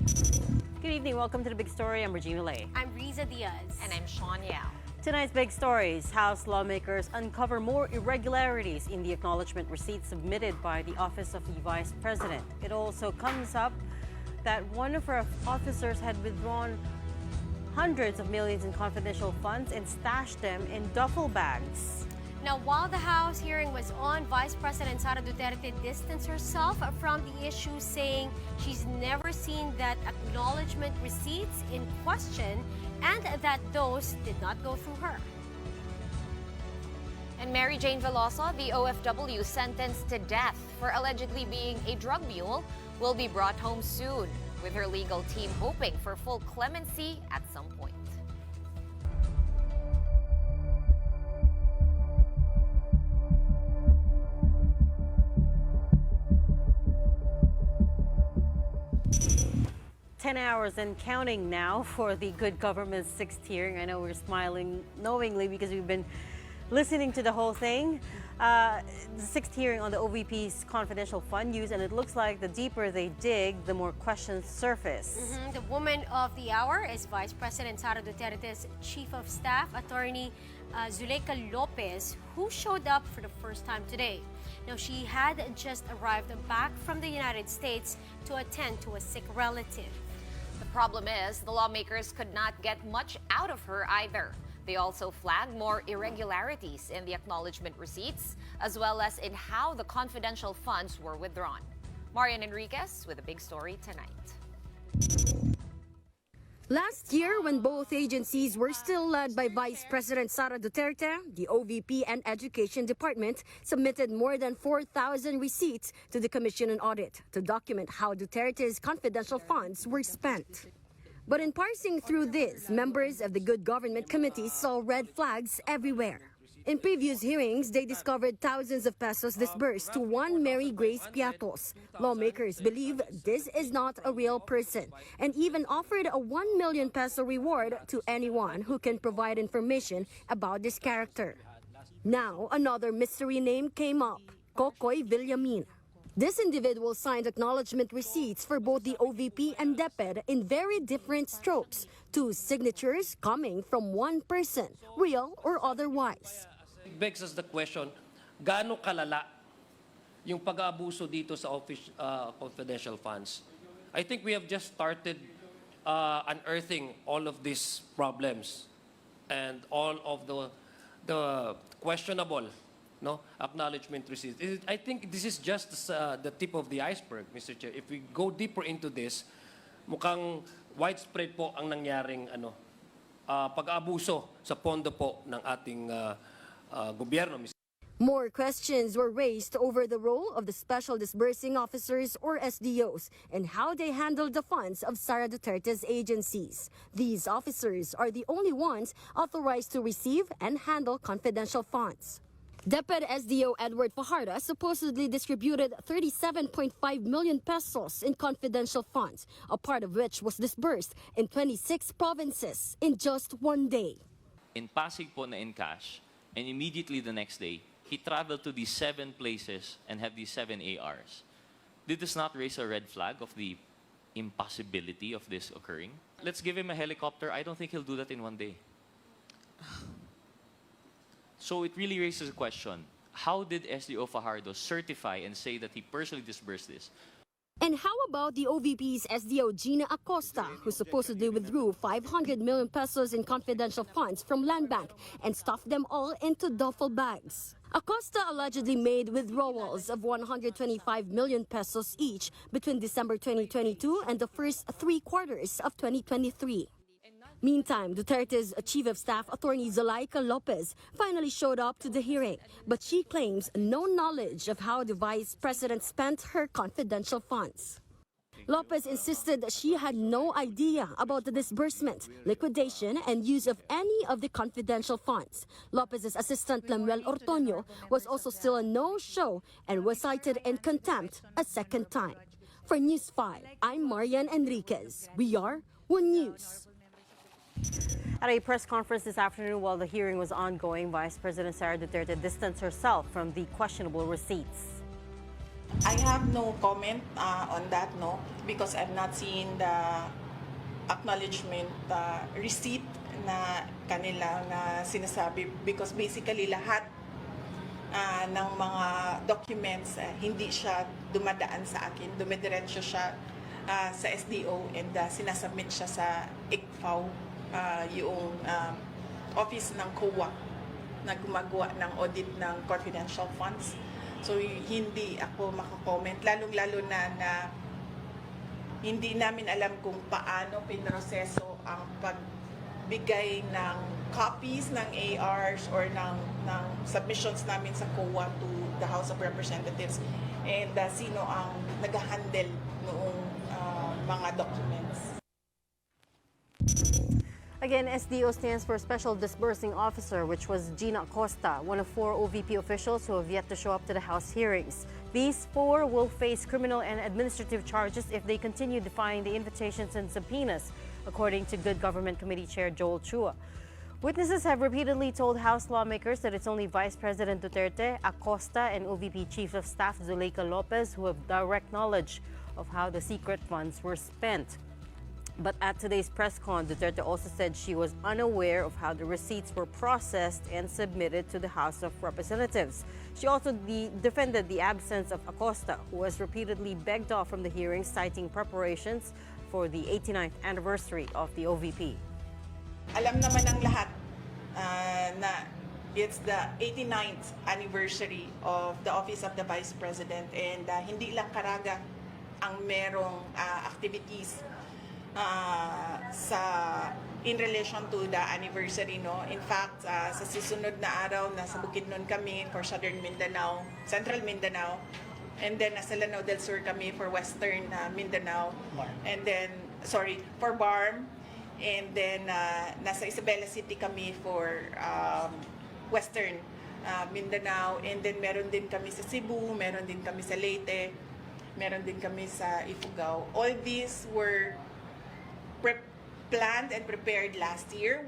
Good evening. Welcome to the big story. I'm Regina Lay. I'm Riza Diaz. And I'm Shawn Yao. Tonight's big stories: House lawmakers uncover more irregularities in the acknowledgement receipt submitted by the Office of the Vice President. It also comes up that one of her officers had withdrawn hundreds of millions in confidential funds and stashed them in duffel bags. Now, while the House hearing was on, Vice President Sara Duterte distanced herself from the issue, saying she's never seen that acknowledgement receipts in question and that those did not go through her. And Mary Jane Veloso, the OFW sentenced to death for allegedly being a drug mule, will be brought home soon, with her legal team hoping for full clemency at some point. Hours and counting now for the good government's sixth hearing. I know we're smiling knowingly because we've been listening to the whole thing. The sixth hearing on the OVP's confidential fund use, and it looks like the deeper they dig, the more questions surface. The woman of the hour is Vice President Sara Duterte's Chief of Staff, Attorney Zuleika Lopez, who showed up for the first time today. Now, she had just arrived back from the United States to attend to a sick relative. The problem is, the lawmakers could not get much out of her either. They also flagged more irregularities in the acknowledgement receipts, as well as in how the confidential funds were withdrawn. Marian Enriquez with a big story tonight. Last year, when both agencies were still led by Vice President Sara Duterte, the OVP and Education Department submitted more than 4,000 receipts to the Commission on Audit to document how Duterte's confidential funds were spent. But in parsing through this, members of the Good Government Committee saw red flags everywhere. In previous hearings, they discovered thousands of pesos disbursed to one Mary Grace Piatos. Lawmakers believe this is not a real person and even offered a 1 million peso reward to anyone who can provide information about this character. Now, another mystery name came up: Kokoy Villamin. This individual signed acknowledgement receipts for both the OVP and DepEd in very different strokes, two signatures coming from one person, real or otherwise. It begs us the question, gaano kalala yung pag-aabuso dito sa office confidential funds? I think we have just started unearthing all of these problems and all of the questionable acknowledgement receipts. I think this is just the tip of the iceberg, Mr. Chair. If we go deeper into this, mukhang widespread po ang nangyaring pag-aabuso sa pondo po ng ating gobyerno. More questions were raised over the role of the Special Disbursing Officers or SDOs and how they handled the funds of Sara Duterte's agencies. These officers are the only ones authorized to receive and handle confidential funds. DepEd SDO Edward Fajardo supposedly distributed 37.5 million pesos in confidential funds, a part of which was disbursed in 26 provinces in just one day. In Pasig po na in cash, and immediately the next day, he traveled to these 7 places and had these 7 ARs. Did this not raise a red flag of the impossibility of this occurring? Let's give him a helicopter. I don't think he'll do that in one day. So it really raises a question. How did SDO Fajardo certify and say that he personally disbursed this? And how about the OVP's SDO Gina Acosta, who supposedly withdrew 500 million pesos in confidential funds from Land Bank and stuffed them all into duffel bags? Acosta allegedly made withdrawals of 125 million pesos each between December 2022 and the first 3 quarters of 2023. Meantime, Duterte's Chief of Staff, Attorney Zuleika Lopez, finally showed up to the hearing, but she claims no knowledge of how the Vice President spent her confidential funds. Lopez insisted that she had no idea about the disbursement, liquidation, and use of any of the confidential funds. Lopez's assistant, Lemuel Ortoño, was also still a no-show and was cited in contempt a second time. For News 5, I'm Marian Enriquez. We are One News. At a press conference this afternoon while the hearing was ongoing, Vice President Sara Duterte distanced herself from the questionable receipts. I have no comment on that, no, because I've not seen the acknowledgement receipt na kanila na sinasabi, because basically lahat ng mga documents hindi siya dumadaan sa akin, dumidiretso siya sa SDO and sinasubmit siya sa ICFAO, yung office ng COA na gumagawa ng audit ng confidential funds. So hindi ako makakomment, lalong-lalo na hindi namin alam kung paano pinroseso ang pagbigay ng copies ng ARs or ng submissions namin sa COA to the House of Representatives, and sino ang nag-handle noong mga documents. Again, SDO stands for Special Disbursing Officer, which was Gina Acosta, one of 4 OVP officials who have yet to show up to the House hearings. These 4 will face criminal and administrative charges if they continue defying the invitations and subpoenas, according to Good Government Committee Chair Joel Chua. Witnesses have repeatedly told House lawmakers that it's only Vice President Duterte, Acosta, and OVP Chief of Staff Zuleika Lopez who have direct knowledge of how the secret funds were spent. But at today's press con, Duterte also said she was unaware of how the receipts were processed and submitted to the House of Representatives. She also defended the absence of Acosta, who was repeatedly begged off from the hearings, citing preparations for the 89th anniversary of the OVP. Alam naman ng lahat na it's the 89th anniversary of the Office of the Vice President, and hindi lang Caraga ang merong activities in relation to the anniversary, no. In fact, sa susunod na araw nasa Bukidnon kami for Southern Mindanao, Central Mindanao, and then nasa Lanao del Sur kami for Western Mindanao, and then for BARM, and then nasa Isabela City kami for Western Mindanao, and then meron din kami sa Cebu, meron din kami sa Leyte, meron din kami sa Ifugao. All these were planned and prepared last year.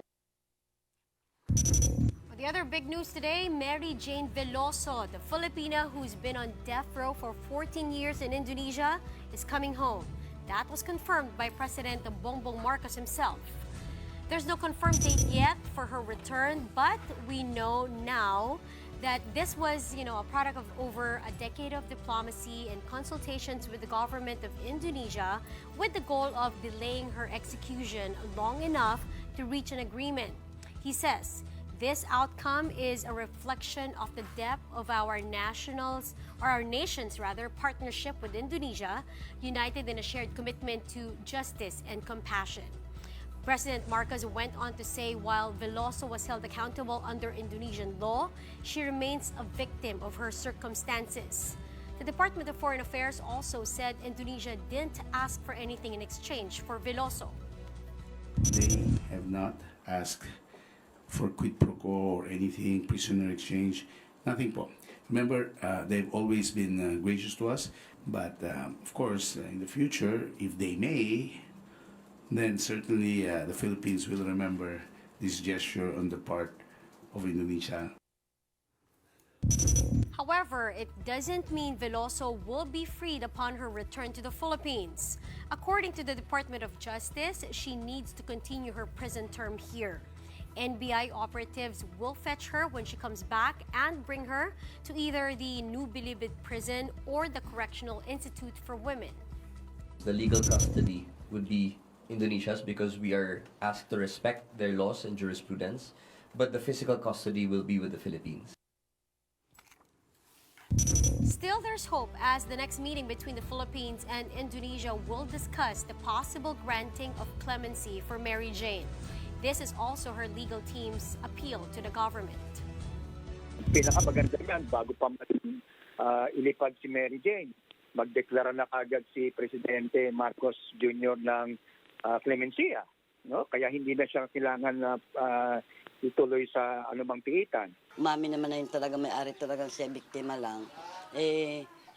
The other big news today, Mary Jane Veloso, the Filipina who's been on death row for 14 years in Indonesia, is coming home. That was confirmed by President Bongbong Marcos himself. There's no confirmed date yet for her return, but we know now that this was, a product of over a decade of diplomacy and consultations with the government of Indonesia with the goal of delaying her execution long enough to reach an agreement. He says this outcome is a reflection of the depth of our nation's partnership with Indonesia, united in a shared commitment to justice and compassion. President Marcos went on to say while Veloso was held accountable under Indonesian law, she remains a victim of her circumstances. The Department of Foreign Affairs also said Indonesia didn't ask for anything in exchange for Veloso. They have not asked for quid pro quo or anything, prisoner exchange, nothing po. Remember, they've always been gracious to us, but of course, in the future, if they may, then certainly the Philippines will remember this gesture on the part of Indonesia. However, it doesn't mean Veloso will be freed upon her return to the Philippines. According to the Department of Justice, she needs to continue her prison term here. NBI operatives will fetch her when she comes back and bring her to either the New Bilibid prison or the Correctional Institute for Women. The legal custody would be Indonesia's because we are asked to respect their laws and jurisprudence, but the physical custody will be with the Philippines. Still, there's hope as the next meeting between the Philippines and Indonesia will discuss the possible granting of clemency for Mary Jane. This is also her legal team's appeal to the government. Pinakamaganda yan, bago pa ilipad si Mary Jane, magdeklara na kagad si Presidente Marcos Jr. ng clemencia, no? Kaya hindi na siya kailangan na ituloy sa anumang piitan. Mami naman na yun talaga, may-ari talaga siya, biktima lang.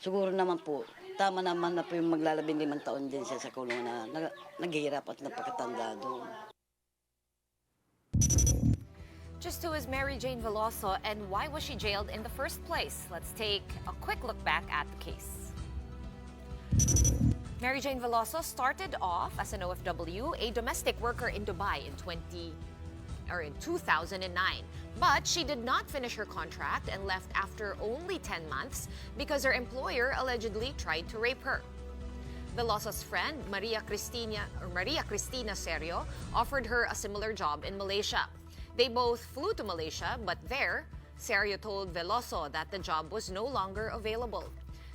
Siguro naman po, tama naman na po yung maglalabing 5 taon din siya sa kulong na naghihirap at napakatanda doon. Just who is Mary Jane Veloso and why was she jailed in the first place? Let's take a quick look back at the case. Mary Jane Veloso started off as an OFW, a domestic worker in Dubai in 2009. But she did not finish her contract and left after only 10 months because her employer allegedly tried to rape her. Veloso's friend, Maria Cristina Serio, offered her a similar job in Malaysia. They both flew to Malaysia, but there, Serio told Veloso that the job was no longer available.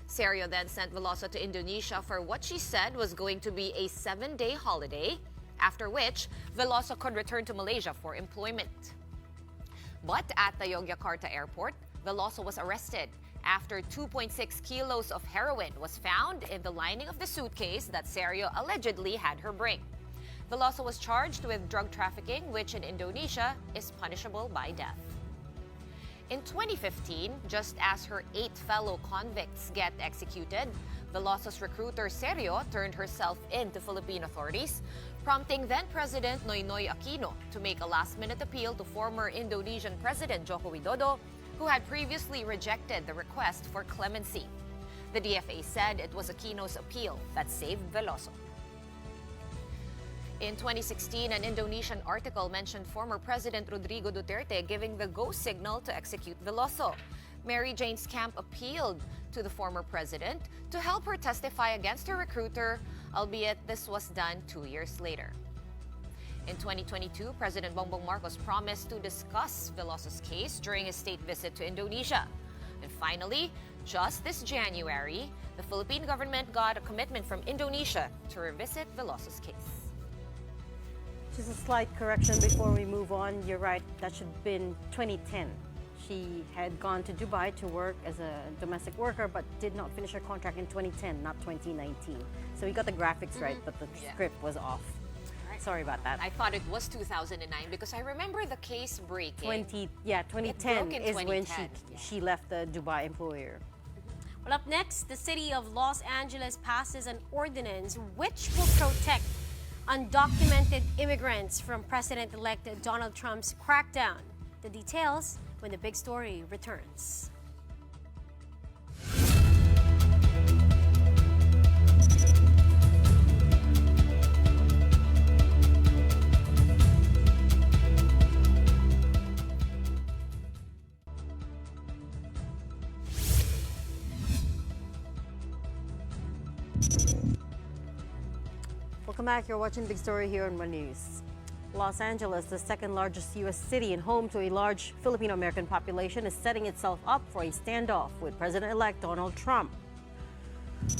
Serio then sent Veloso to Indonesia for what she said was going to be a 7-day holiday, after which Veloso could return to Malaysia for employment. But at the Yogyakarta airport, Veloso was arrested after 2.6 kilos of heroin was found in the lining of the suitcase that Serio allegedly had her bring. Veloso was charged with drug trafficking, which in Indonesia is punishable by death. In 2015, just as her 8 fellow convicts get executed, Veloso's recruiter Serio turned herself in to Philippine authorities, prompting then-President Noynoy Aquino to make a last-minute appeal to former Indonesian President Joko Widodo, who had previously rejected the request for clemency. The DFA said it was Aquino's appeal that saved Veloso. In 2016, an Indonesian article mentioned former President Rodrigo Duterte giving the go signal to execute Veloso. Mary Jane's camp appealed to the former president to help her testify against her recruiter, albeit this was done 2 years later. In 2022, President Bongbong Marcos promised to discuss Veloso's case during his state visit to Indonesia. And finally, just this January, the Philippine government got a commitment from Indonesia to revisit Veloso's case. Just a slight correction before we move on. You're right, that should have been 2010. She had gone to Dubai to work as a domestic worker, but did not finish her contract in 2010, not 2019. So we got the graphics right, but the script was off. Sorry about that. I thought it was 2009 because I remember the case breaking. 2010 is when she left the Dubai employer. Well, up next, the city of Los Angeles passes an ordinance which will protect undocumented immigrants from President-elect Donald Trump's crackdown. The details when the big story returns. Welcome back. You're watching Big Story here on One News. Los Angeles, the second largest U.S. city and home to a large Filipino-American population, is setting itself up for a standoff with President-elect Donald Trump.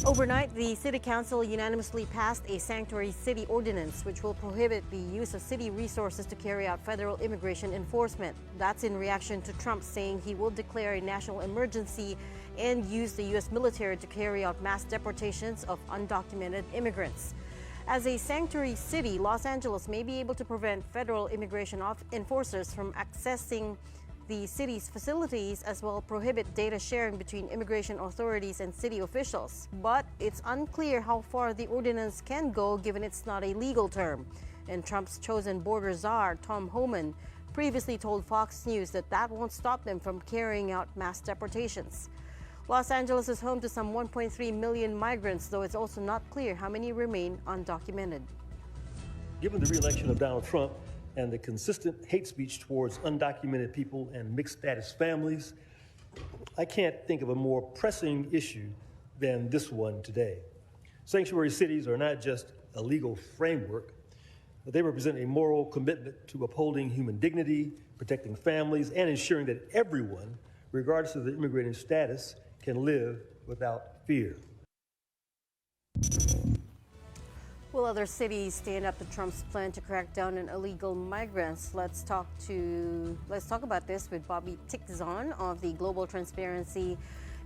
Overnight, the City Council unanimously passed a sanctuary city ordinance which will prohibit the use of city resources to carry out federal immigration enforcement. That's in reaction to Trump saying he will declare a national emergency and use the U.S. military to carry out mass deportations of undocumented immigrants. As a sanctuary city, Los Angeles may be able to prevent federal immigration enforcers from accessing the city's facilities, as well prohibit data sharing between immigration authorities and city officials. But it's unclear how far the ordinance can go, given it's not a legal term. And Trump's chosen border czar, Tom Homan, previously told Fox News that won't stop them from carrying out mass deportations. Los Angeles is home to some 1.3 million migrants, though it's also not clear how many remain undocumented. Given the re-election of Donald Trump and the consistent hate speech towards undocumented people and mixed status families, I can't think of a more pressing issue than this one today. Sanctuary cities are not just a legal framework, but they represent a moral commitment to upholding human dignity, protecting families, and ensuring that everyone, regardless of their immigrating status, can live without fear. Will other cities stand up to Trump's plan to crack down on illegal migrants? Let's talk about this with Bobby Tickzon of the Global Transparency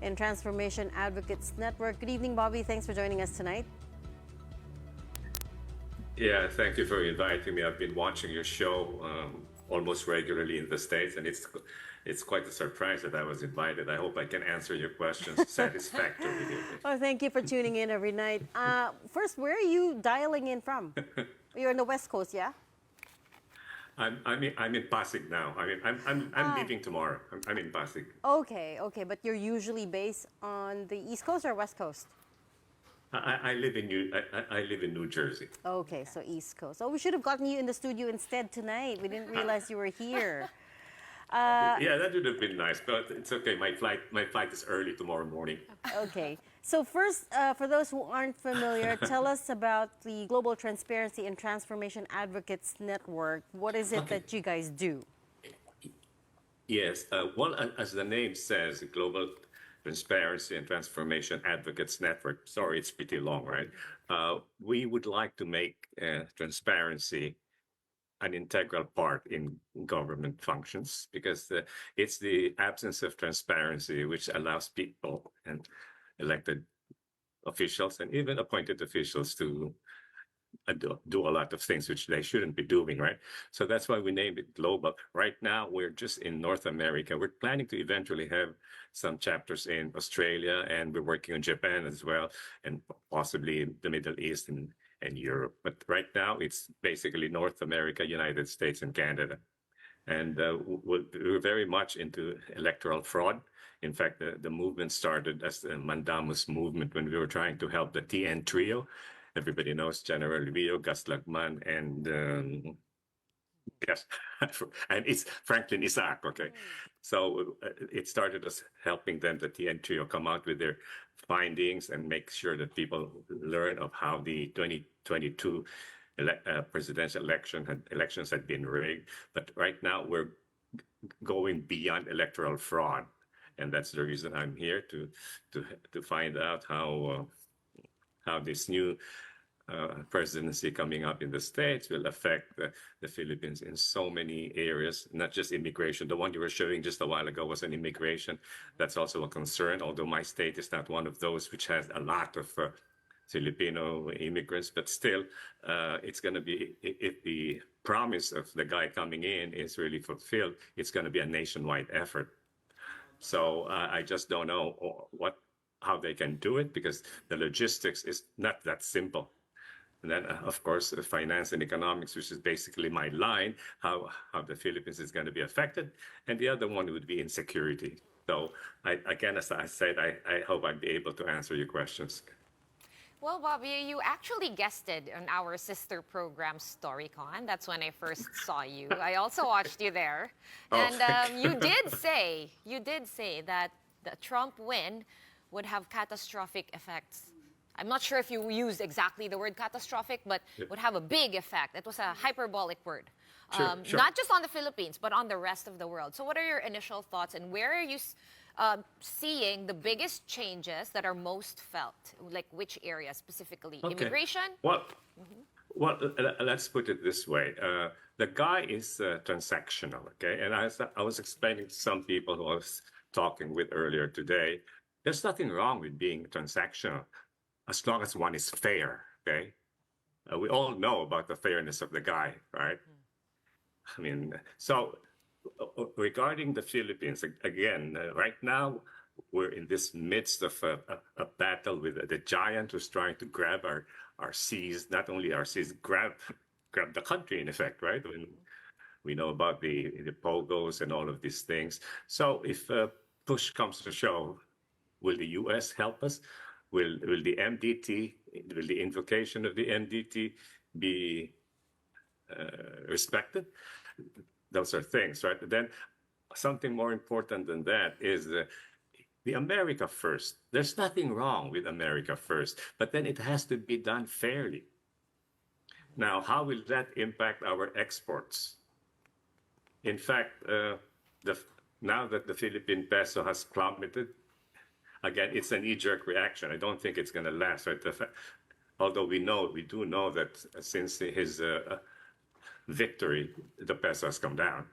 and Transformation Advocates Network. Good evening, Bobby. Thanks for joining us tonight. Yeah, thank you for inviting me. I've been watching your show almost regularly in the States, and it's quite a surprise that I was invited. I hope I can answer your questions satisfactorily. Well, thank you for tuning in every night. First, where are you dialing in from? You're on the West Coast, yeah? I'm in Pasig now. I'm leaving tomorrow. I'm in Pasig. Okay, but you're usually based on the East Coast or West Coast? I live in I live in New Jersey. Okay, so East Coast. Oh, we should have gotten you in the studio instead tonight. We didn't realize you were here. Yeah, that would have been nice, but it's okay. My flight is early tomorrow morning. Okay. So first, for those who aren't familiar, tell us about the Global Transparency and Transformation Advocates Network. What is it that you guys do? Yes, well, as the name says, the Global Transparency and Transformation Advocates Network. Sorry, it's pretty long, right? We would like to make transparency an integral part in government functions because it's the absence of transparency which allows people and elected officials and even appointed officials to do a lot of things which they shouldn't be doing, right? So that's why we named it global. Right now, we're just in North America. We're planning to eventually have some chapters in Australia, and we're working on Japan as well, and possibly the Middle East and Europe. But right now, it's basically North America, United States, and Canada. And we're very much into electoral fraud. In fact, the movement started as the Mandamus movement when we were trying to help the TN trio. Everybody knows General Rio, Gus Lagman, and yes, and it's Franklin Isaac. Okay, so it started as helping them, the TN trio, come out with their findings and make sure that people learn of how the 2022 presidential elections had been rigged. But right now we're going beyond electoral fraud, and that's the reason I'm here to find out how this new presidency coming up in the States will affect the Philippines in so many areas, not just immigration. The one you were showing just a while ago was an immigration. That's also a concern, although my state is not one of those which has a lot of Filipino immigrants, but still, it's going to be, if the promise of the guy coming in is really fulfilled, it's going to be a nationwide effort. So I just don't know how they can do it because the logistics is not that simple. And then, of course, finance and economics, which is basically my line, how the Philippines is going to be affected. And the other one would be insecurity. So again, as I said, I hope I'll be able to answer your questions. Well, Bobby, you actually guested on our sister program, StoryCon. That's when I first saw you. I also watched you there. And you did say that the Trump win would have catastrophic effects. I'm not sure if you used exactly the word catastrophic, but would have a big effect. It was a hyperbolic word. Sure. Not just on the Philippines, but on the rest of the world. So what are your initial thoughts, and where are you seeing the biggest changes that are most felt? Like which area specifically? Okay. Immigration? Well, let's put it this way. The guy is transactional, okay? And I was explaining to some people who I was talking with earlier today, there's nothing wrong with being transactional as long as one is fair, okay? We all know about the fairness of the guy, right? I mean, so regarding the Philippines, again, right now, we're in this midst of a battle with the giant who's trying to grab our seas, not only our seas, grab the country, in effect, right? When we know about the POGOs and all of these things. So if push comes to shove, will the U.S. help us? Will the MDT, will the invocation of the MDT be respected? Those are things, right? Then something more important than that is the America First. There's nothing wrong with America First, but then it has to be done fairly. Now, how will that impact our exports? In fact, now that the Philippine peso has plummeted, again, it's an knee-jerk reaction. I don't think it's going to last. Right? Although we do know that since his victory, the peso has come down.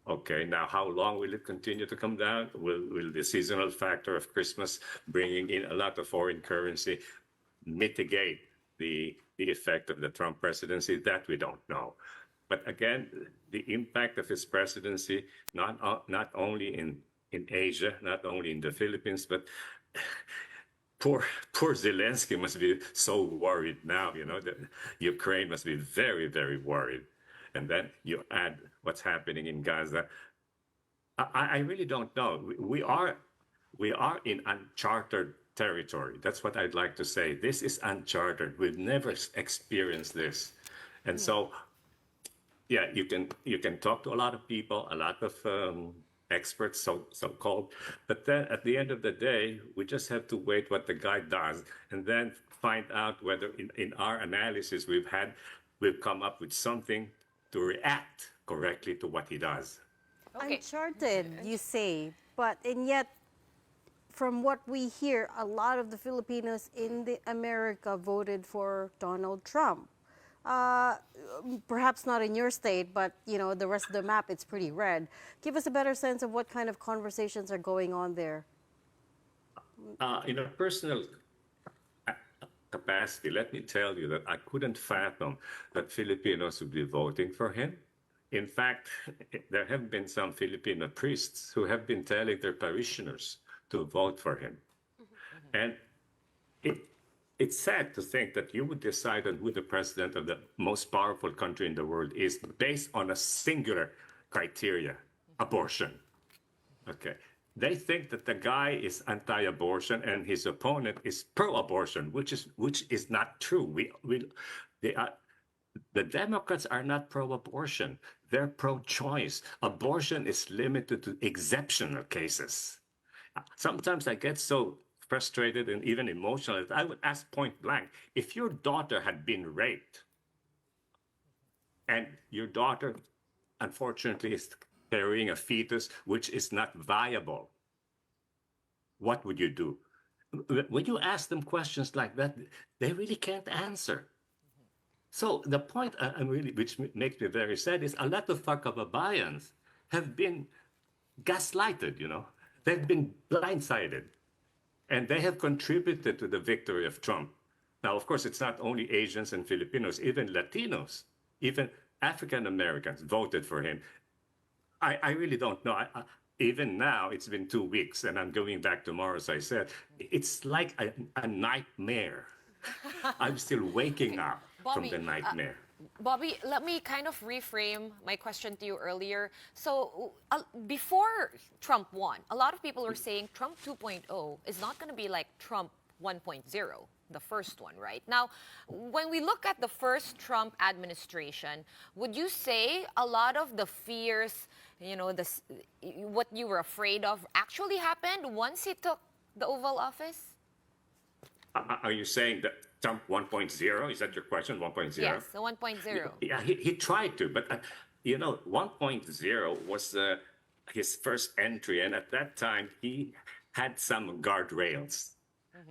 Okay, now how long will it continue to come down? Will the seasonal factor of Christmas bringing in a lot of foreign currency mitigate the effect of the Trump presidency? That we don't know. But again, the impact of his presidency, not only in Asia, not only in the Philippines, but poor Zelensky must be so worried now, that Ukraine must be very, very worried. And then you add what's happening in Gaza. I really don't know. We are we are in uncharted territory. That's what I'd like to say. This is uncharted. We've never experienced this. And so, yeah, you can talk to a lot of people, a lot of experts, so-called, but then at the end of the day, we just have to wait what the guy does and then find out whether in our analysis we've come up with something to react correctly to what he does. Okay. Uncharted, you say, and yet, from what we hear, a lot of the Filipinos in America voted for Donald Trump. Perhaps not in your state, but the rest of the map, it's pretty red. Give us a better sense of what kind of conversations are going on there. In a personal capacity, let me tell you that I couldn't fathom that Filipinos would be voting for him. In fact, there have been some Filipino priests who have been telling their parishioners to vote for him. And it's sad to think that you would decide on who the president of the most powerful country in the world is based on a singular criteria, abortion. Okay. They think that the guy is anti-abortion and his opponent is pro-abortion, which is not true. The Democrats are not pro-abortion. They're pro-choice. Abortion is limited to exceptional cases. Sometimes I get so frustrated and even emotional that I would ask point blank, if your daughter had been raped and your daughter, unfortunately, is carrying a fetus which is not viable, what would you do? When you ask them questions like that, they really can't answer. So the point which makes me very sad is a lot of Fakababayans have been gaslighted, They've been blindsided. And they have contributed to the victory of Trump. Now, of course, it's not only Asians and Filipinos, even Latinos, even African Americans voted for him. I really don't know. Even now, it's been 2 weeks, and I'm going back tomorrow, as I said. It's like a nightmare. I'm still waking up from the nightmare. Bobby, let me kind of reframe my question to you earlier. So before Trump won, a lot of people were saying Trump 2.0 is not going to be like Trump 1.0, the first one, right? Now, when we look at the first Trump administration, would you say a lot of the fears, what you were afraid of actually happened once he took the Oval Office? Are you saying that Trump 1.0? Is that your question, 1.0? Yes, the 1.0. Yeah, he tried to, but 1.0 was his first entry, and at that time he had some guardrails.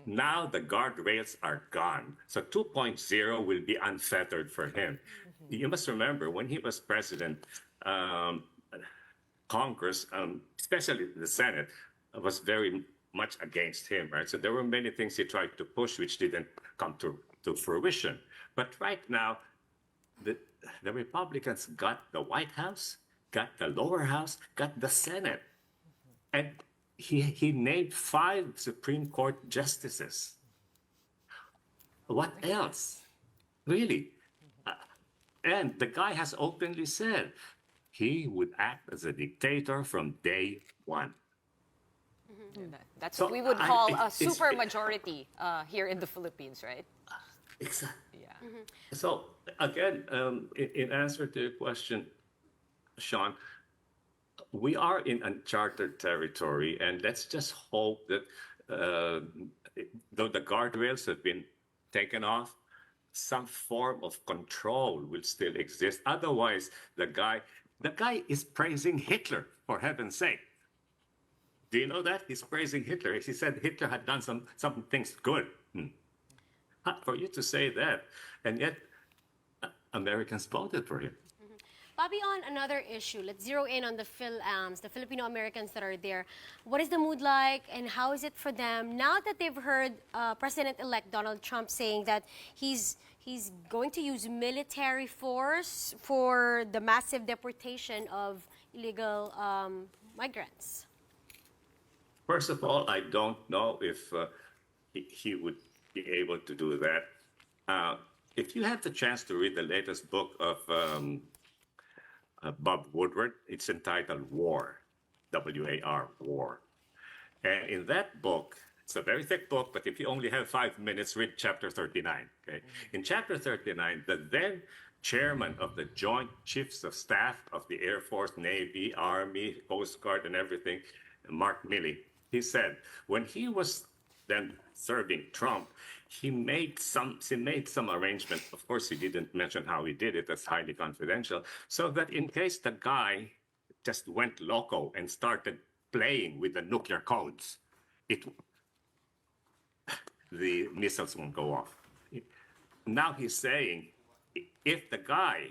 Now the guardrails are gone, so 2.0 will be unfettered for him. You must remember when he was president, Congress, especially the Senate, was very much against him, right? So there were many things he tried to push which didn't come to fruition. But right now, the Republicans got the White House, got the lower house, got the Senate. And he named 5 Supreme Court justices. What else? Really? And the guy has openly said he would act as a dictator from day one. That's what we would call a super majority here in the Philippines, right? Exactly. Yeah. So again, in answer to your question, Shawn, we are in uncharted territory, and let's just hope that though the guardrails have been taken off, some form of control will still exist. Otherwise, the guy is praising Hitler, for heaven's sake. Do you know that? He's praising Hitler. He said Hitler had done some things good. For you to say that, and yet Americans voted for him. Bobby, on another issue, let's zero in on the Filipino-Americans that are there. What is the mood like, and how is it for them now that they've heard President-elect Donald Trump saying that he's going to use military force for the massive deportation of illegal migrants? First of all, I don't know if he would be able to do that. If you have the chance to read the latest book of Bob Woodward, it's entitled War, W-A-R, War. And in that book, it's a very thick book, but if you only have 5 minutes, read chapter 39. Okay? In chapter 39, the then chairman of the Joint Chiefs of Staff of the Air Force, Navy, Army, Coast Guard, and everything, Mark Milley, he said when he was then serving Trump, he made some arrangement. Of course, he didn't mention how he did it. That's highly confidential. So that in case the guy just went loco and started playing with the nuclear codes, the missiles won't go off. Now he's saying, if the guy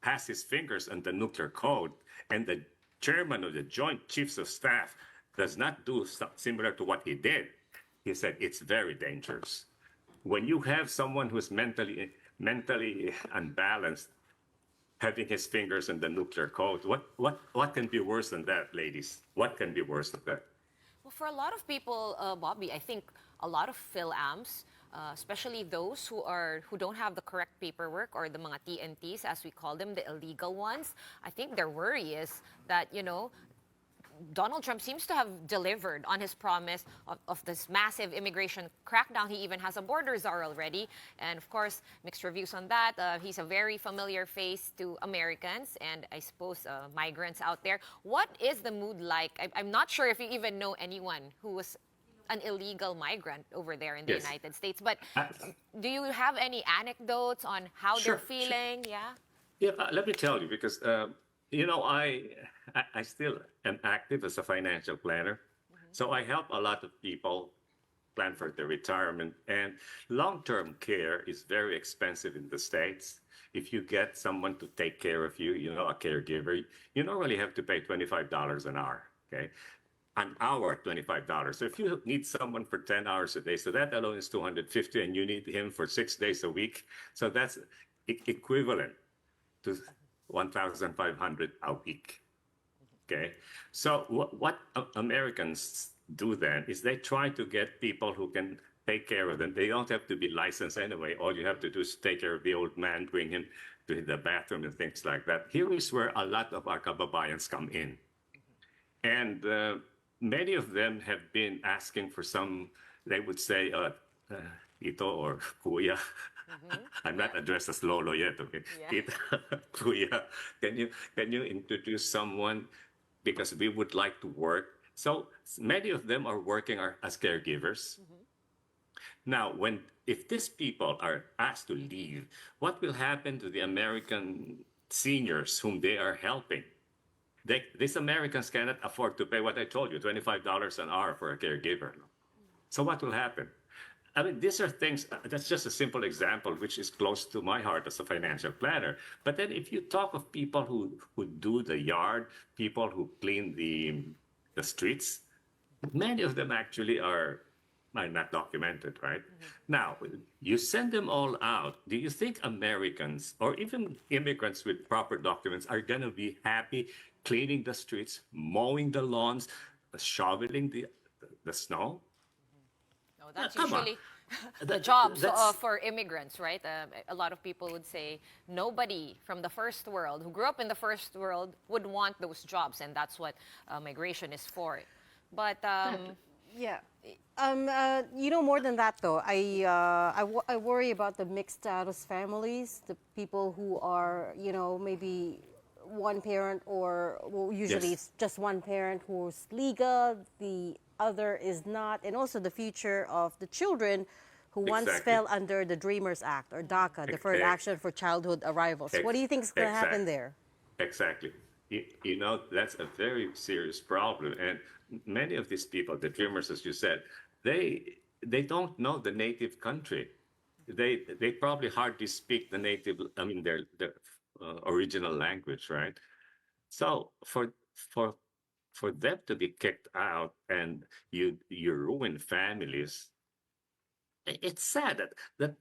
has his fingers on the nuclear code and the chairman of the Joint Chiefs of Staff does not do similar to what he did, he said it's very dangerous. When you have someone who's mentally unbalanced, having his fingers in the nuclear code, what can be worse than that, ladies? What can be worse than that? Well, for a lot of people, Bobby, I think a lot of Phil-Ams, especially those who don't have the correct paperwork, or the mga TNTs, as we call them, the illegal ones, I think their worry is that, Donald Trump seems to have delivered on his promise of this massive immigration crackdown. He even has a border czar already. And of course, mixed reviews on that. He's a very familiar face to Americans and I suppose migrants out there. What is the mood like? I'm not sure if you even know anyone who was an illegal migrant over there in the United States. But do you have any anecdotes on how they're feeling? Sure. Yeah, let me tell you, because I still am active as a financial planner. So I help a lot of people plan for their retirement. And long-term care is very expensive in the States. If you get someone to take care of you, a caregiver, you normally have to pay $25 an hour, okay? An hour, $25. So if you need someone for 10 hours a day, so that alone is $250, and you need him for 6 days a week. So that's equivalent to $1,500 a week. Okay, so what Americans do then is they try to get people who can take care of them. They don't have to be licensed anyway. All you have to do is take care of the old man, bring him to the bathroom and things like that. Here is where a lot of our kababayans come in. And many of them have been asking for some, they would say, ito or kuya. I'm not addressed as lolo yet, okay? Ito, kuya, can you introduce someone, because we would like to work. So many of them are working as caregivers. Now, if these people are asked to leave, what will happen to the American seniors whom they are helping? These Americans cannot afford to pay what I told you, $25 an hour for a caregiver. So what will happen? I mean, these are things, that's just a simple example, which is close to my heart as a financial planner. But then if you talk of people who do the yard, people who clean the streets, many of them actually are not documented, right? Now, you send them all out. Do you think Americans or even immigrants with proper documents are going to be happy cleaning the streets, mowing the lawns, shoveling the snow? No, that's usually the jobs for immigrants, right? A lot of people would say nobody from the first world, who grew up in the first world, would want those jobs, and that's what migration is for. But more than that though, I worry about the mixed status families, the people who are, maybe one parent or usually it's just one parent who's legal, the other is not, and also the future of the children who once fell under the Dreamers Act or DACA, Deferred Action for Childhood Arrivals. What do you think is going to happen there? Exactly. That's a very serious problem. And many of these people, the Dreamers, as you said, they don't know the native country. They probably hardly speak the native, their original language, right? So for them to be kicked out and you ruin families, it's sad that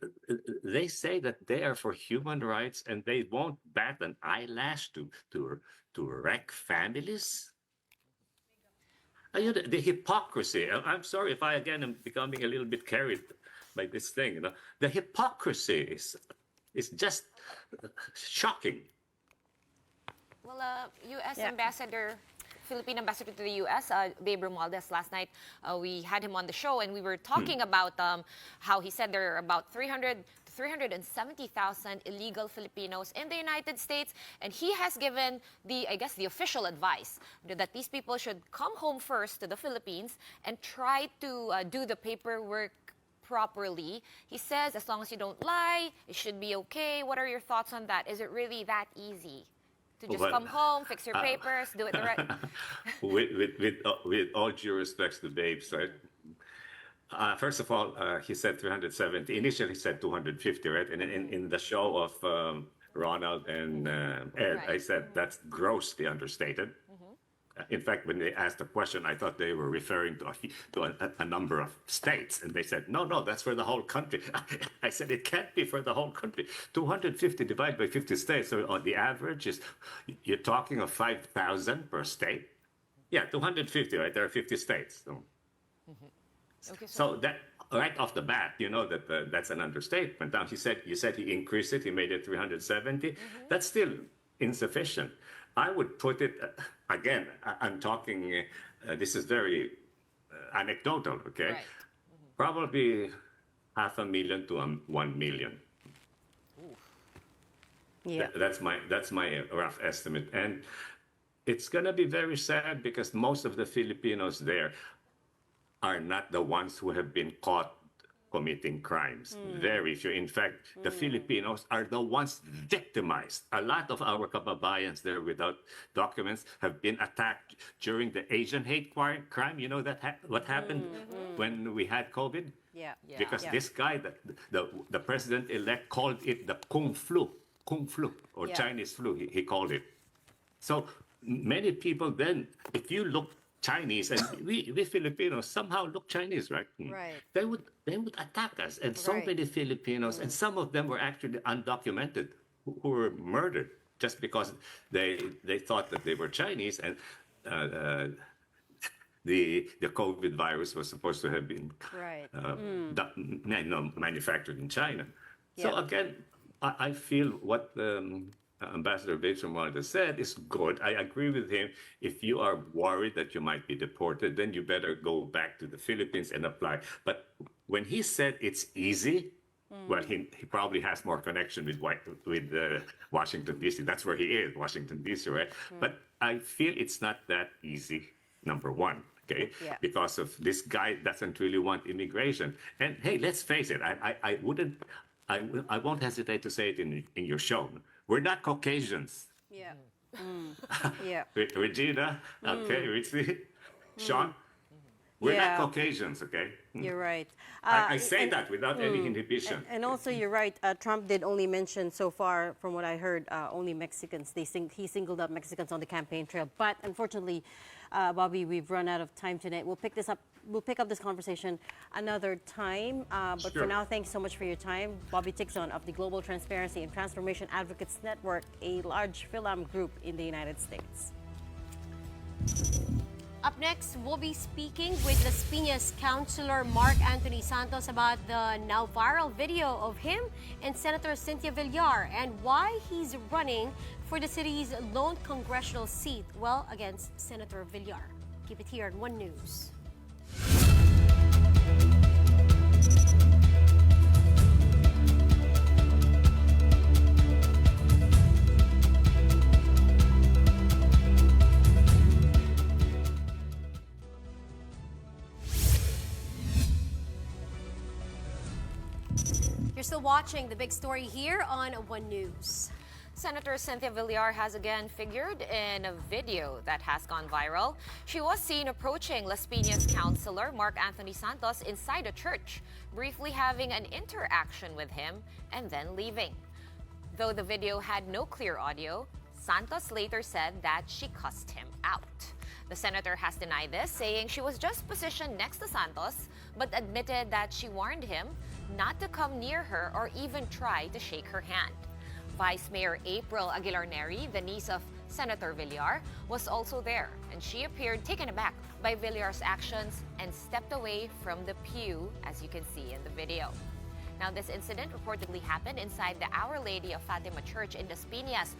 they say that they are for human rights and they won't bat an eyelash to wreck families. The hypocrisy. I'm sorry if I again am becoming a little bit carried by this thing. The hypocrisy is just shocking. Well, U.S. Ambassador Philippine ambassador to the U.S., Babe Romualdez, last night. We had him on the show, and we were talking about how he said there are about 370,000 illegal Filipinos in the United States, and he has given the official advice that these people should come home first to the Philippines and try to do the paperwork properly. He says, as long as you don't lie, it should be okay. What are your thoughts on that? Is it really that easy to just come home, fix your papers, do it the right? with all due respect to Babes, right? First of all, he said 370. Initially, he said 250, right? And in the show of Ronald and Ed, I said that's grossly understated. In fact, when they asked the question, I thought they were referring to a number of states. And they said, no, that's for the whole country. I said, it can't be for the whole country. 250 divided by 50 states. So on the average, you're talking of 5,000 per state. Yeah, 250, right? There are 50 states. So, so that right off the bat, you know that that's an understatement. Now, you said he increased it. He made it 370. That's still insufficient. I would put it, again, I'm talking, this is very anecdotal, okay? Right. Probably 500,000 to 1 million. Yeah. That's my rough estimate. And it's going to be very sad because most of the Filipinos there are not the ones who have been caught committing crimes. Very few. In fact, the Filipinos are the ones victimized. A lot of our kababayans there without documents have been attacked during the Asian hate crime. You know that what happened when we had COVID? Yeah. Because this guy, the president-elect, called it the Kung flu, or Chinese flu, he called it. So many people then, if you look Chinese, and we Filipinos somehow look Chinese, right? Right. They would attack us, and so many Filipinos, and some of them were actually undocumented, who were murdered just because they thought that they were Chinese, and the COVID virus was supposed to have been manufactured in China. So again, I feel what Ambassador Babes Romualdez said is good. I agree with him. If you are worried that you might be deported, then you better go back to the Philippines and apply. But when he said it's easy, well, he probably has more connection with Washington, D.C. That's where he is, Washington, D.C., right? But I feel it's not that easy, number one. Okay, because of this guy doesn't really want immigration. And hey, let's face it, I won't hesitate to say it in your show. We're not Caucasians. Yeah. Regina, okay, Richie, Shawn, we're not Caucasians, okay? You're right. I say that without any inhibition. And also, you're right. Trump did only mention so far, from what I heard, only Mexicans. He singled out Mexicans on the campaign trail. But unfortunately, Bobby, we've run out of time tonight. We'll pick up this conversation another time. But for now, thanks so much for your time. Bobby Tixon of the Global Transparency and Transformation Advocates Network, a large Philam group in the United States. Up next, we'll be speaking with the Piñas councilor Mark Anthony Santos about the now viral video of him and Senator Cynthia Villar and why he's running for the city's lone congressional seat, well, against Senator Villar. Keep it here on One News. You're still watching the big story here on One News. Senator Cynthia Villar has again figured in a video that has gone viral. She was seen approaching Las Piñas councilor Mark Anthony Santos inside a church, briefly having an interaction with him and then leaving. Though the video had no clear audio, Santos later said that she cussed him out. The senator has denied this, saying she was just positioned next to Santos, but admitted that she warned him not to come near her or even try to shake her hand. Vice Mayor April Aguilar-Neri, the niece of Senator Villar, was also there, and she appeared taken aback by Villar's actions and stepped away from the pew, as you can see in the video. Now, this incident reportedly happened inside the Our Lady of Fatima Church in Las Piñas,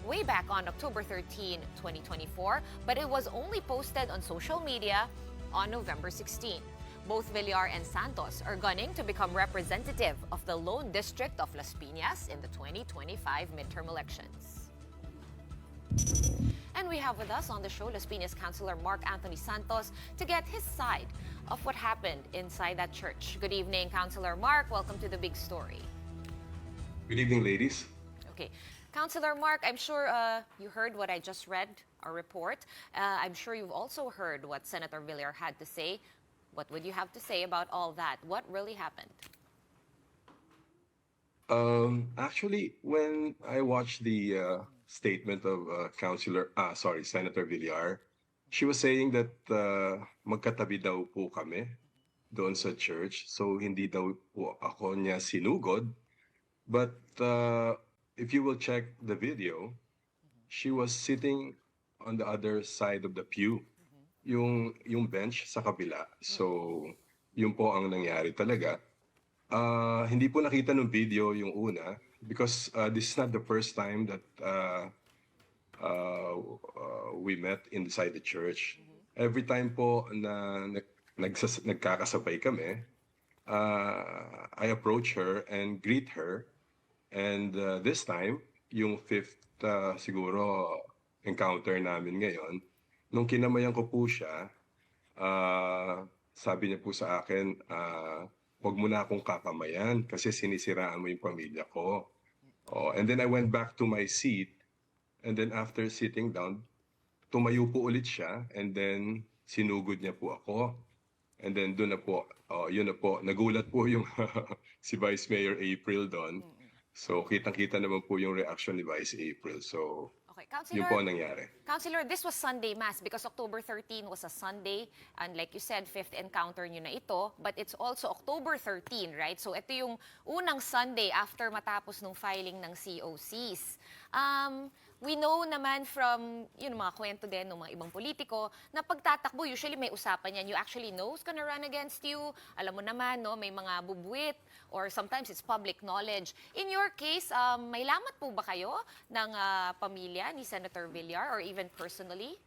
way back on October 13, 2024, but it was only posted on social media on November 16. Both Villar and Santos are gunning to become representative of the Lone District of Las Piñas in the 2025 midterm elections. And we have with us on the show Las Piñas Councilor Mark Anthony Santos to get his side of what happened inside that church. Good evening, Councilor Mark. Welcome to The Big Story. Good evening, ladies. Okay. Councilor Mark, I'm sure you heard what I just read, our report. I'm sure you've also heard what Senator Villar had to say. What would you have to say about all that? What really happened? Actually, when I watched the statement of Senator Villar, she was saying that magkatabi daw po kami doon sa church. So hindi daw po ako niya sinugod. But if you will check the video, she was sitting on the other side of the pew. Yung bench sa kabila. So, yun po ang nangyari talaga. Hindi po nakita ng video yung una because this is not the first time that we met inside the church. Every time po na nagkakasabay kami, I approach her and greet her. And this time, yung fifth siguro encounter namin ngayon, nung kinamayan ko po siya, sabi niya po sa akin, huwag mo na akong kakamayan kasi sinisiraan mo yung pamilya ko. And then I went back to my seat, and then after sitting down, tumayo po ulit siya, and then sinugod niya po ako. And then doon na po, yun na po, nagulat po yung si Vice Mayor April doon. So kitang-kita naman po yung reaction ni Vice April. So Okay, Councilor, yun po ang nangyari. Councilor, this was Sunday Mass because October 13 was a Sunday. And like you said, fifth encounter nyo na ito. But it's also October 13, right? So ito yung unang Sunday after matapos nung filing ng COCs. We know naman from mga kwento din ng mga ibang politiko na pagtatakbo, usually may usapan yan. You actually know who's gonna run against you. Alam mo naman, no, may mga bubuwit or sometimes it's public knowledge. In your case, may lamat po ba kayo ng pamilya ni Senator Villar or even personally?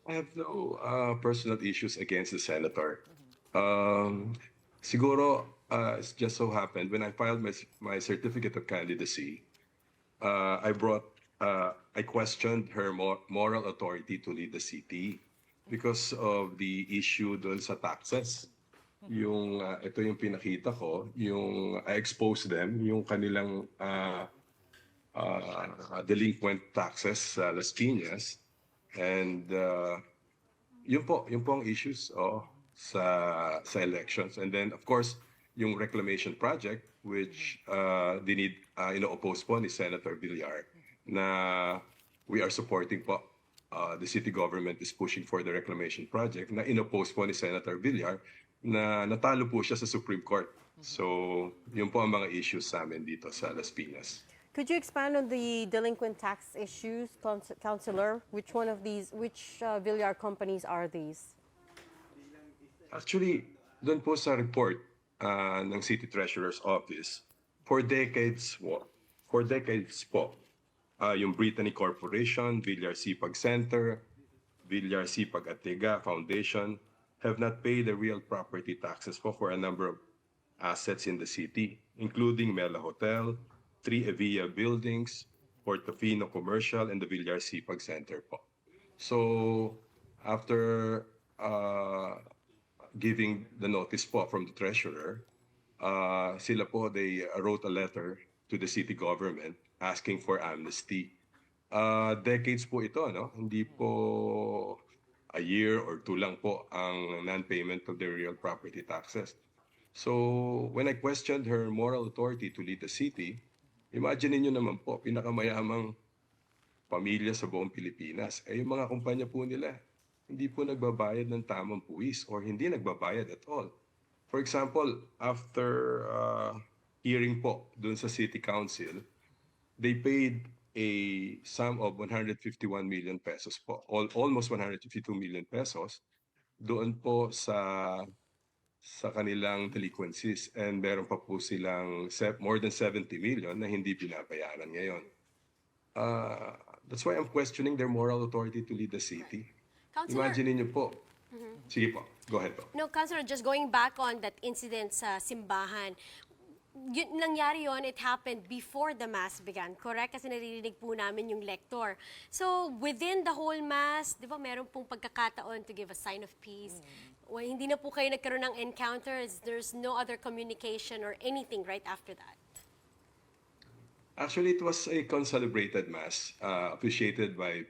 I have no personal issues against the senator. Siguro, it just so happened, when I filed my certificate of candidacy, I questioned her moral authority to lead the city because of the issue doon sa taxes. Ito yung pinakita ko, I exposed them, yung kanilang delinquent taxes sa Las Piñas. And yun po ang issues sa elections. And then, of course, yung reclamation project, which ino-oppose po ni Senator Villar, na we are supporting po. The city government is pushing for the reclamation project na ino-oppose po ni Senator Villar na natalo po siya sa Supreme Court. So, yun po ang mga issues sa amin dito sa Las Piñas. Could you expand on the delinquent tax issues, Councilor? Which Villar companies are these? Actually, doon po sa report ng City Treasurer's Office, for decades po, yung Brittany Corporation, Villar Sipag Center, Villar Sipag Atega Foundation have not paid the real property taxes for a number of assets in the city, including Mela Hotel, 3 Evilla buildings, Portofino Commercial, and the Villar Sipag Center po. So, after giving the notice po from the treasurer, sila po, they wrote a letter to the city government asking for amnesty. Decades po ito, no? Hindi po a year or two lang po ang non-payment of the real property taxes. So, when I questioned her moral authority to lead the city, imagine niyo naman po, pinakamayamang pamilya sa buong Pilipinas, yung mga kumpanya po nila, hindi po nagbabayad ng tamang buwis or hindi nagbabayad at all. For example, after hearing po dun sa City Council, they paid a sum of 151 million pesos po, almost 152 million pesos, doon po sa kanilang delinquencies. And meron pa po silang more than 70 million na hindi binabayaran ngayon. That's why I'm questioning their moral authority to lead the city. Councilor, Imagine niyo po. Sige po, go ahead po. no, Councilor, just going back on that incident sa simbahan, nangyari yon, it happened before the mass began, correct? Kasi naririnig po namin yung lector. So, within the whole mass, di ba, meron pong pagkakataon to give a sign of peace. Well, hindi na po kayo nagkaroon ng encounters, there's no other communication or anything right after that. Actually, it was a concelebrated mass officiated by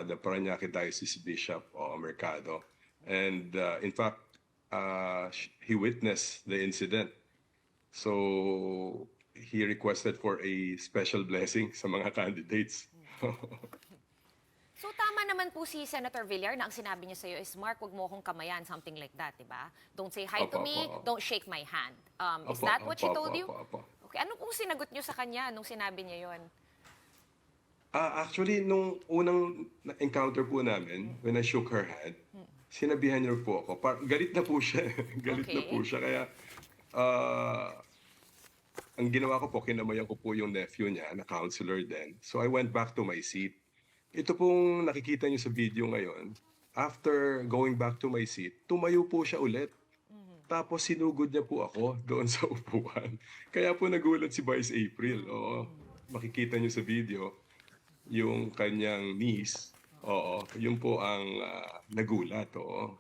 the Parañaque Diocese Bishop Mercado. And in fact, he witnessed the incident. So he requested for a special blessing sa mga candidates. So tama naman po si Senator Villar na ang sinabi niya sa'yo is, Mark, wag mo akong kamayan, something like that, di ba? Don't say hi to me, don't shake my hand. Is that what she told you? Okay, ano pong sinagot niyo sa kanya nung sinabi niya yon? Actually, nung unang encounter po namin, when I shook her hand, sinabihan niya po ako. Galit na po siya. Galit na po siya. Kaya, ang ginawa ko po, kinamayan ko po yung nephew niya, na counselor din. So I went back to my seat. Ito pong nakikita niyo sa video ngayon, after going back to my seat, tumayo po siya ulit. Tapos sinugod niya po ako doon sa upuan. Kaya po nagulat si Vice April. Oo, makikita niyo sa video yung kanyang niece. Oo, yun po ang nagulat. Oo.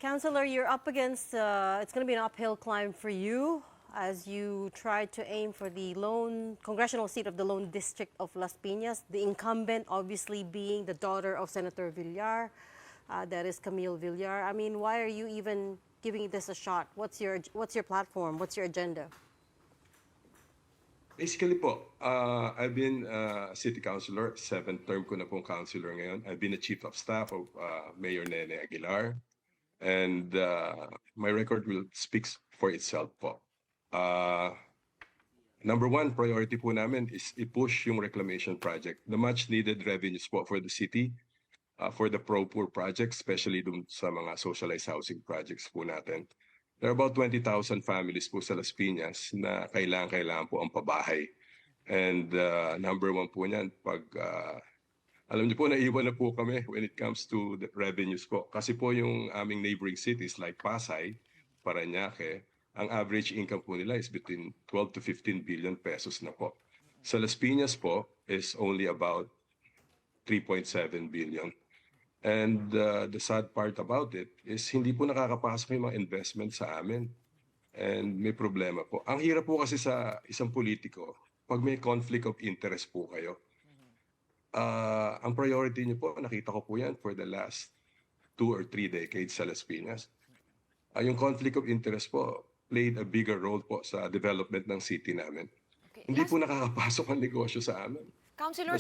Councilor, you're up against, it's going to be an uphill climb for you as you try to aim for the lone congressional seat of the lone district of Las Piñas. The incumbent obviously being the daughter of Senator Villar, that is Camille Villar. I mean, why are you even giving this a shot? What's your platform? What's your agenda? Basically po, I've been city councilor, 7th term ko na pong councilor ngayon. I've been a chief of staff of Mayor Nene Aguilar. And my record will speak for itself po. Number one priority po namin is i-push yung reclamation project. The much needed revenues po for the city, for the pro-poor projects, especially dun sa mga socialized housing projects po natin. There are about 20,000 families po sa Las Piñas na kailangan po ang pabahay. And number one po niyan, pag alam niyo po, naiwan na po kami when it comes to the revenues po. Kasi po yung aming neighboring cities like Pasay, Parañaque, ang average income po nila is between 12 to 15 billion pesos na po. Sa Las Piñas po is only about 3.7 billion. And the sad part about it is hindi po nakakapasok yung mga investment sa amin. And may problema po. Ang hirap po kasi sa isang politiko, pag may conflict of interest po kayo, ang priority niyo po, nakita ko po yan for the last 2 or 3 decades sa Las Piñas. Yung conflict of interest po played a bigger role po sa development ng city namin. Okay. Hindi po nakakapasok ang negosyo sa amin. Councilor,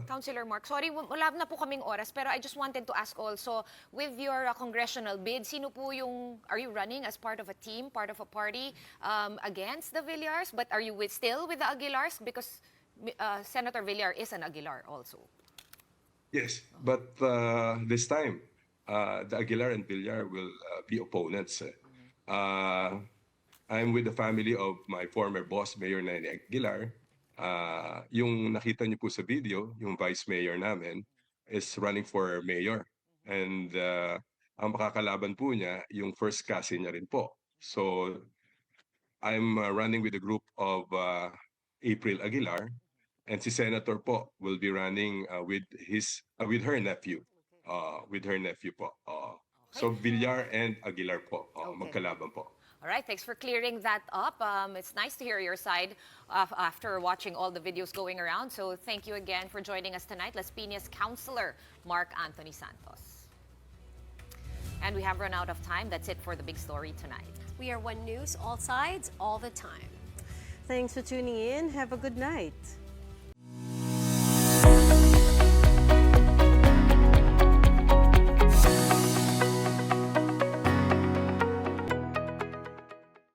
Councilor Mark, sorry, wala na po kaming oras, pero I just wanted to ask also, with your congressional bid, sino po yung, are you running as part of a team, part of a party against the Villars? But are you still with the Aguilars? Because Senator Villar is an Aguilar also. Yes, but this time, the Aguilar and Villar will be opponents. I'm with the family of my former boss, Mayor Nene Aguilar. Yung nakita niyo po sa video, yung vice mayor namin is running for mayor. And ang makakalaban po niya, yung first cousin niya rin po. So I'm running with a group of April Aguilar, and si Senator po will be running with her nephew. With her nephew po. So Villar and Aguilar po, magkalaban po. All right, thanks for clearing that up. It's nice to hear your side after watching all the videos going around. So thank you again for joining us tonight, Las Piñas Councilor Mark Anthony Santos. And we have run out of time. That's it for the big story tonight. We are One News, all sides, all the time. Thanks for tuning in. Have a good night.